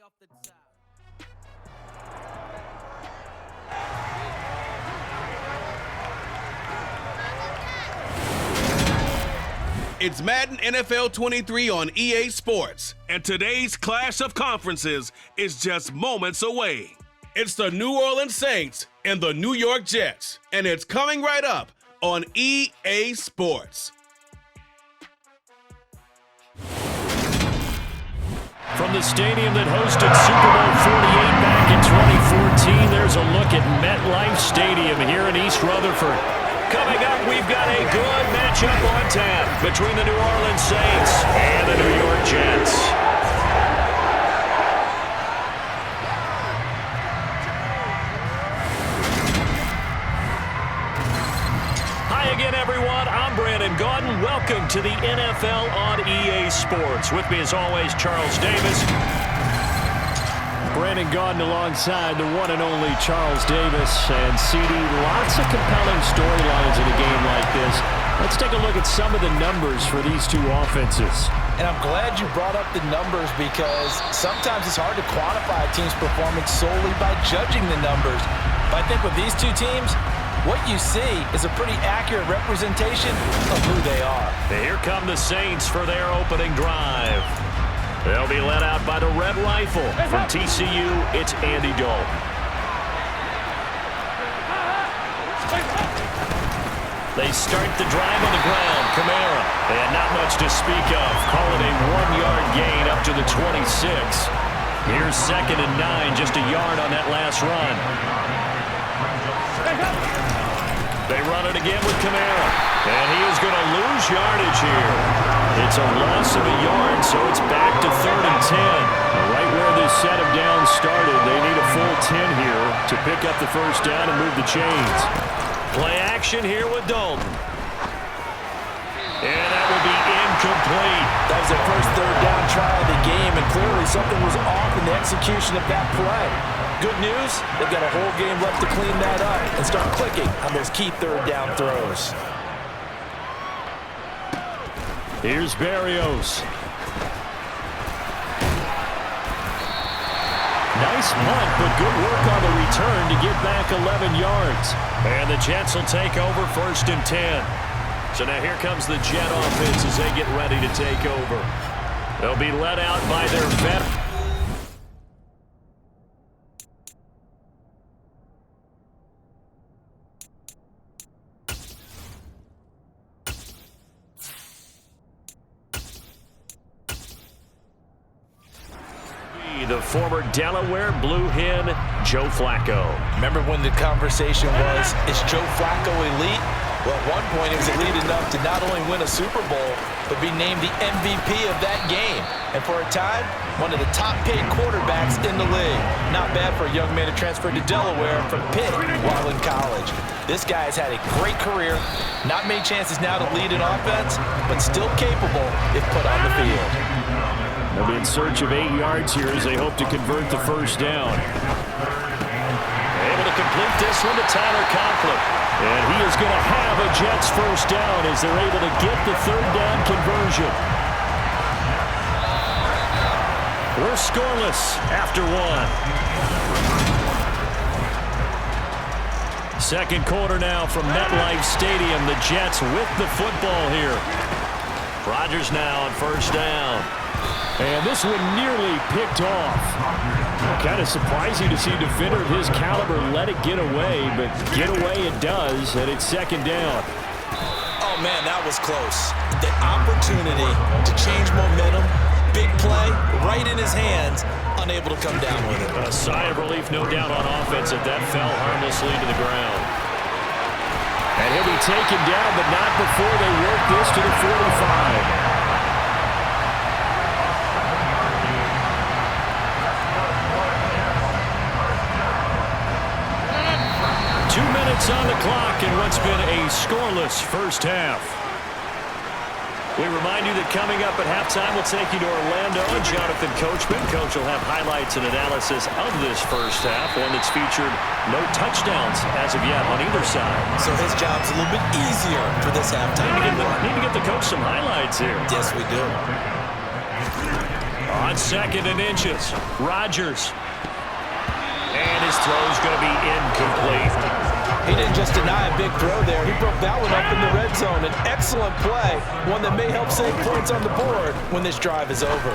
off the top. It's Madden NFL 23 on EA Sports, and today's clash of conferences is just moments away. It's the New Orleans Saints and the New York Jets, and it's coming right up on EA Sports. From the stadium that hosted Super Bowl 48 back in 2014, there's a look at MetLife Stadium here in East Rutherford. Coming up, we've got a good matchup on tap between the New Orleans Saints and the New York Jets. Hi again, everyone. I'm Brandon Gaudin. Welcome to the NFL on EA Sports. With me, as always, Charles Davis. Brandon Gaudin alongside the one and only Charles Davis. And CD, lots of compelling storylines in a game like this. Let's take a look at some of the numbers for these two offenses. And I'm glad you brought up the numbers because sometimes it's hard to quantify a team's performance solely by judging the numbers. But I think with these two teams, what you see is a pretty accurate representation of who they are. Here come the Saints for their opening drive. They'll be led out by the Red Rifle. From TCU, it's Andy Dalton. They start the drive on the ground. Kamara. They had not much to speak of. Call it a 1-yard gain up to the 26. Here's 2nd and 9, just a yard on that last run. They run it again with Kamara. And he is going to lose yardage here. It's a loss of a yard, so it's back to 3rd and 10. Right where this set of downs started, they need a full 10 here to pick up the first down and move the chains. Play action here with Dalton. And that will be incomplete. That was their first 3rd down try of the game, and clearly something was off in the execution of that play. Good news, they've got a whole game left to clean that up and start clicking on those key 3rd down throws. Here's Berrios. Nice punt, but good work on the return to get back 11 yards. And the Jets will take over 1st and 10. So now here comes the Jet offense as they get ready to take over. They'll be led out by their veteran. The former Delaware Blue Hen, Joe Flacco. Remember when the conversation was, is Joe Flacco elite? Well, at one point, he was elite enough to not only win a Super Bowl, but be named the MVP of that game. And for a time, one of the top-paid quarterbacks in the league. Not bad for a young man who transferred to Delaware from Pitt while in college. This guy has had a great career. Not many chances now to lead an offense, but still capable if put on the field. They'll be in search of 8 yards here as they hope to convert the first down. Able to complete this one to Tyler Conklin. And he is going to have a Jets first down as they're able to get the 3rd down conversion. We're scoreless after 1. Second quarter now from MetLife Stadium. The Jets with the football here. Rodgers now on 1st down. And this one nearly picked off. Kind of surprising to see a defender of his caliber let it get away, but get away it does, and it's 2nd down. Oh, man, that was close. The opportunity to change momentum, big play, right in his hands, unable to come down with it. A sigh of relief, no doubt, on offense that fell harmlessly to the ground. And he'll be taken down, but not before they work this to the 45. 2 minutes on the clock in what's been a scoreless first half. We remind you that coming up at halftime, we'll take you to Orlando and Jonathan Coachman. Coach will have highlights and analysis of this first half, one that's featured no touchdowns as of yet on either side. So his job's a little bit easier for this halftime. Need to get the coach some highlights here. Yes, we do. On 2nd and inches, Rodgers. And his throw's going to be incomplete. He didn't just deny a big throw there. He broke that one up in the red zone. An excellent play, one that may help save points on the board when this drive is over.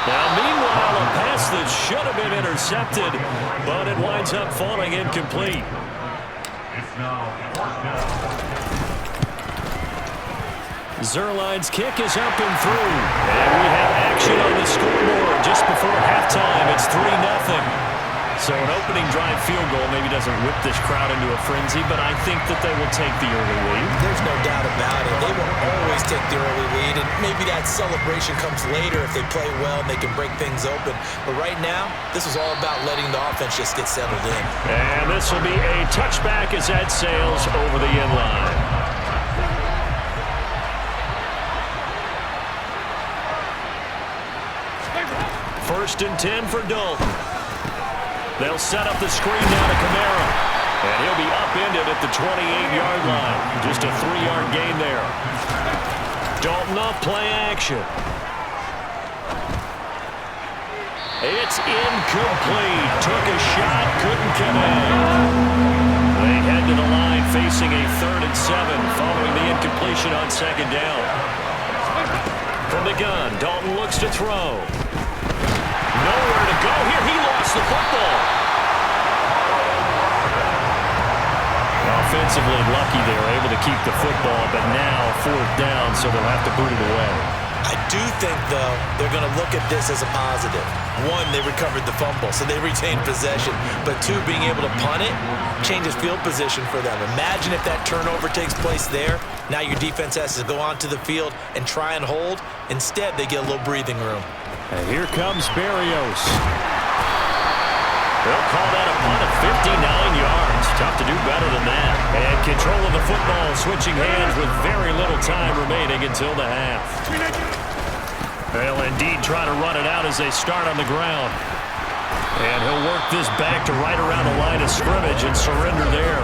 Now, meanwhile, a pass that should have been intercepted, but it winds up falling incomplete. Zuerlein's kick is up and through. And we have action on the scoreboard just before halftime. It's 3-0. So an opening drive field goal maybe doesn't whip this crowd into a frenzy, but I think that they will take the early lead. There's no doubt about it. They will always take the early lead, and maybe that celebration comes later if they play well and they can break things open. But right now, this is all about letting the offense just get settled in. And this will be a touchback as that sails over the end line. First and 10 for Dalton. They'll set up the screen now to Kamara. And he'll be upended at the 28-yard line. Just a 3-yard gain there. Dalton off play action. It's incomplete. Took a shot, couldn't connect. They head to the line facing a 3rd and 7 following the incompletion on 2nd down. From the gun, Dalton looks to throw. Nowhere to go here. He lost the football. Offensively lucky they were able to keep the football, but now 4th down, so they'll have to boot it away. I do think, though, they're going to look at this as a positive. 1, they recovered the fumble, so they retained possession. But 2, being able to punt it changes field position for them. Imagine if that turnover takes place there. Now your defense has to go onto the field and try and hold. Instead, they get a little breathing room. And here comes Berrios. They'll call that a punt of 59 yards. Tough to do better than that. And control of the football switching hands with very little time remaining until the half. They'll indeed try to run it out as they start on the ground. And he'll work this back to right around the line of scrimmage and surrender there.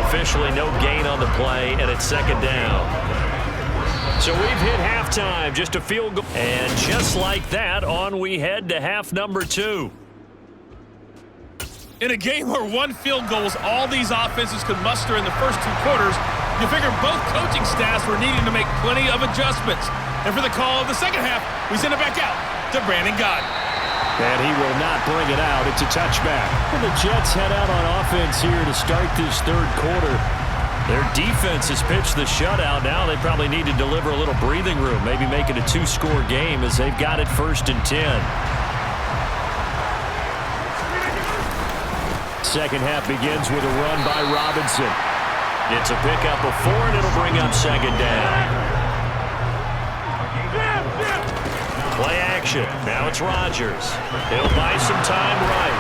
Officially no gain on the play, and it's 2nd down. So we've hit halftime, just a field goal. And just like that, on we head to half number 2. In a game where one field goal was all these offenses could muster in the first 2 quarters, you figure both coaching staffs were needing to make plenty of adjustments. And for the call of the second half, we send it back out to Brandon Gott. And he will not bring it out. It's a touchback. And the Jets head out on offense here to start this 3rd quarter. Their defense has pitched the shutout. Now they probably need to deliver a little breathing room, maybe make it a 2-score game as they've got it 1st and 10. Second half begins with a run by Robinson. It's a pickup of 4, and it'll bring up 2nd down. Play action. Now it's Rodgers. He'll buy some time right.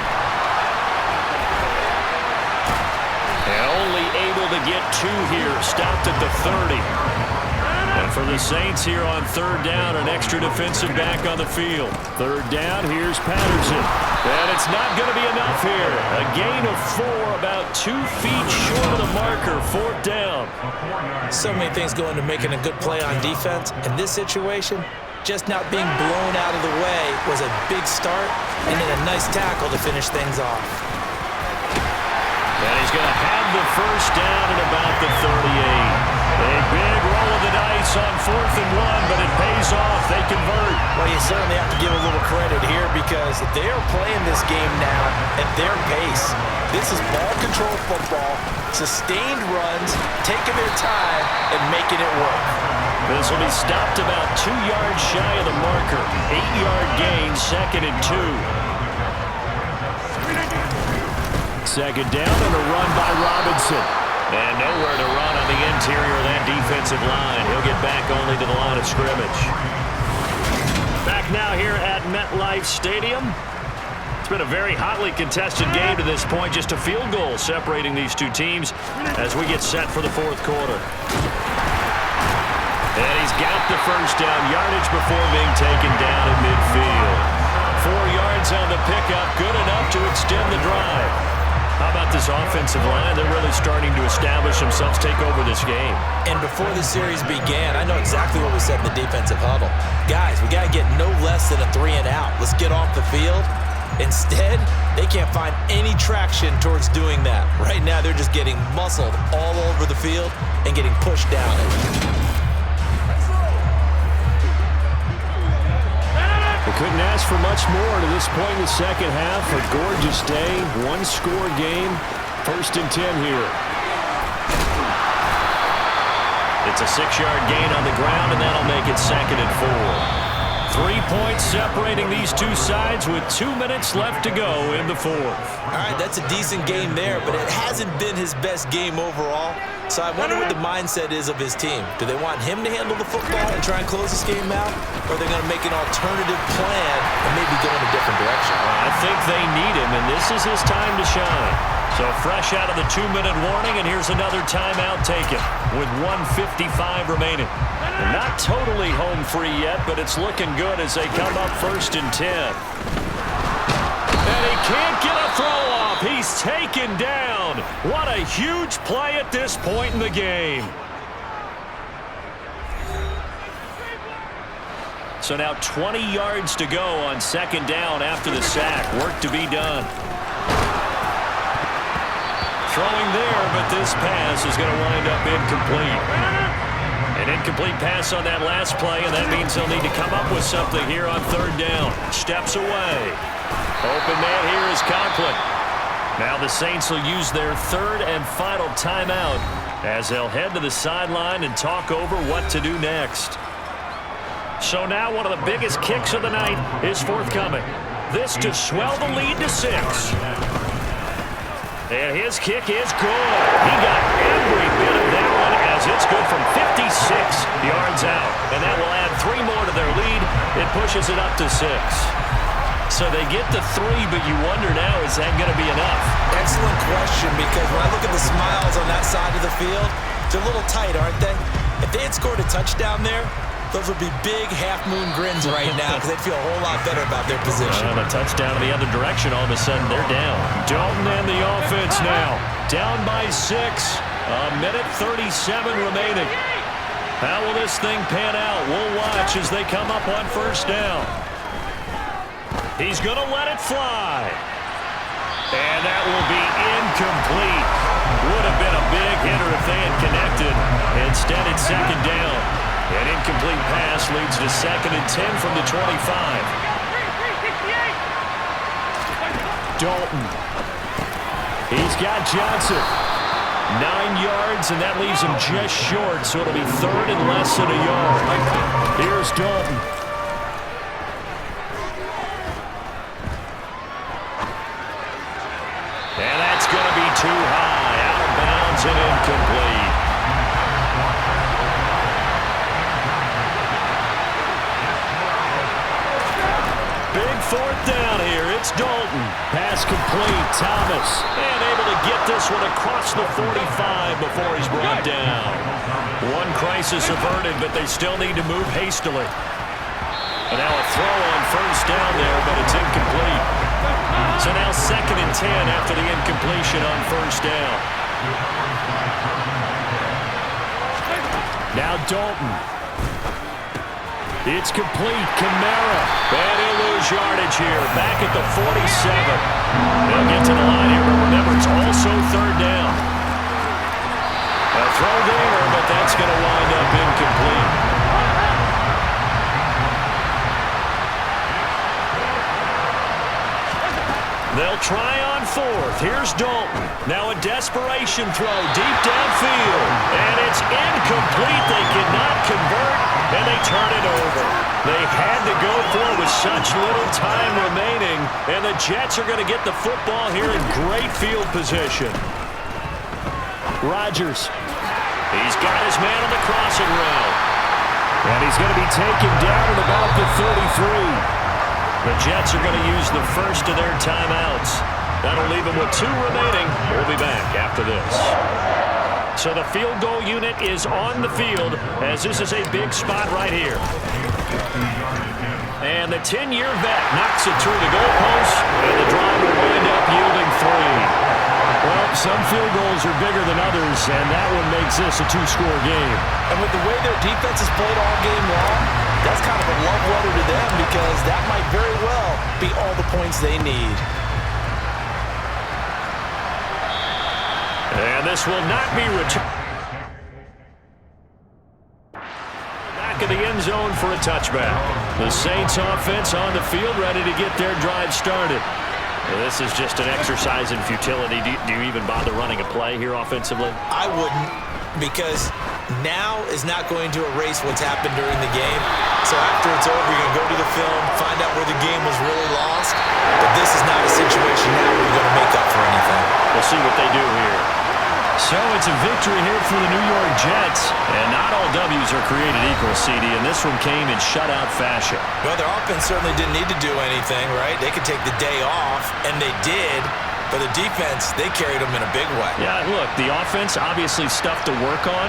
And only able to get 2 here. Stopped at the 30. And for the Saints here on 3rd down, an extra defensive back on the field. 3rd down, here's Patterson. And it's not going to be enough here. A gain of 4, about 2 feet short of the marker. 4th down. So many things go into making a good play on defense. In this situation, just not being blown out of the way was a big start, and then a nice tackle to finish things off. And he's going to have the 1st down at about the 38. A big roll of the dice on 4th and 1, but it pays off. They convert. Well, you certainly have to give a little credit here because they are playing this game now at their pace. This is ball control football, sustained runs, taking their time, and making it work. This will be stopped about 2 yards shy of the marker. 8-yard gain, 2nd and 2. 2nd down and a run by Robinson. And nowhere to run on the interior of that defensive line. He'll get back only to the line of scrimmage. Back now here at MetLife Stadium. It's been a very hotly contested game to this point. Just a field goal separating these 2 teams as we get set for the 4th quarter. And he's got the 1st down yardage before being taken down in midfield. 4 yards on the pickup, good enough to extend the drive. How about this offensive line? They're really starting to establish themselves, take over this game. And before the series began, I know exactly what we said in the defensive huddle. Guys, we got to get no less than a 3 and out. Let's get off the field. Instead, they can't find any traction towards doing that. Right now, they're just getting muscled all over the field and getting pushed down it. We couldn't ask for much more to this point in the second half. A gorgeous day, one-score game, 1st and 10 here. It's a 6-yard gain on the ground, and that'll make it 2nd and 4. 3 points separating these two sides with 2 minutes left to go in the 4th. All right, that's a decent game there, but it hasn't been his best game overall. So I wonder what the mindset is of his team. Do they want him to handle the football and try and close this game out? Or are they going to make an alternative plan and maybe go in a different direction? I think they need him, and this is his time to shine. So fresh out of the 2-minute warning, and here's another timeout taken with 1:55 remaining. They're not totally home free yet, but it's looking good as they come up 1st and 10. And he can't get a throw off. He's taken down. What a huge play at this point in the game. So now 20 yards to go on 2nd down after the sack. Work to be done. Throwing there, but this pass is going to wind up incomplete. An incomplete pass on that last play, and that means they'll need to come up with something here on 3rd down. Steps away. Open man here is Conklin. Now the Saints will use their 3rd and final timeout as they'll head to the sideline and talk over what to do next. So now one of the biggest kicks of the night is forthcoming. This to swell the lead to 6. And his kick is good. He got every bit of that one as it's good from 56 yards out. And that will add 3 more to their lead. It pushes it up to 6. So they get the 3, but you wonder now, is that going to be enough? Excellent question, because when I look at the smiles on that side of the field, they're a little tight, aren't they? If they had scored a touchdown there, those would be big half-moon grins right now because they'd feel a whole lot better about their position. A touchdown in the other direction, all of a sudden they're down. Dalton and the offense now. Down by 6. 1:37 remaining. How will this thing pan out? We'll watch as they come up on 1st down. He's going to let it fly. And that will be incomplete. Would have been a big hitter if they had connected. Instead, it's 2nd down. An incomplete pass leads to 2nd and 10 from the 25. Dalton. He's got Johnson. 9 yards, and that leaves him just short, so it'll be 3rd and less than a yard. Here's Dalton. And that's going to be too high. Out of bounds and incomplete. Big 4th down here. It's Dalton. Pass complete. Thomas. And able to get this one across the 45 before he's brought down. One crisis averted, but they still need to move hastily. And now a throw on 1st down there, but it's incomplete. So now 2nd and 10 after the incompletion on 1st down. Now Dalton. It's complete. Kamara. And he'll lose yardage here. Back at the 47. They'll get to the line here, but remember, it's also 3rd down. A throw there, but that's going to wind up incomplete. They'll try on 4th. Here's Dalton. Now a desperation throw deep downfield. And it's incomplete. They cannot convert, and they turn it over. They had to go for it with such little time remaining, and the Jets are going to get the football here in great field position. Rodgers. He's got his man on the crossing route. And he's going to be taken down at about the 33. The Jets are going to use the first of their timeouts. That'll leave them with 2 remaining. We'll be back after this. So the field goal unit is on the field as this is a big spot right here. And the 10-year vet knocks it through the goalpost, and the drive will wind up yielding 3. Well, some field goals are bigger than others, and that one makes this a two-score game. And with the way their defense has played all game long, that's kind of a love letter to them because that might very well be all the points they need. And this will not be returned. Back of the end zone for a touchback. The Saints offense on the field ready to get their drive started. This is just an exercise in futility. Do you even bother running a play here offensively? I wouldn't, because now is not going to erase what's happened during the game. So after it's over, you're going to go to the film, find out where the game was really lost. But this is not a situation now where you're going to make up for anything. We'll see what they do here. So it's a victory here for the New York Jets. And not all W's are created equal, CD, and this one came in shutout fashion. Well, their offense certainly didn't need to do anything, right? They could take the day off, and they did. But the defense, they carried them in a big way. Yeah, look, the offense, obviously stuff to work on.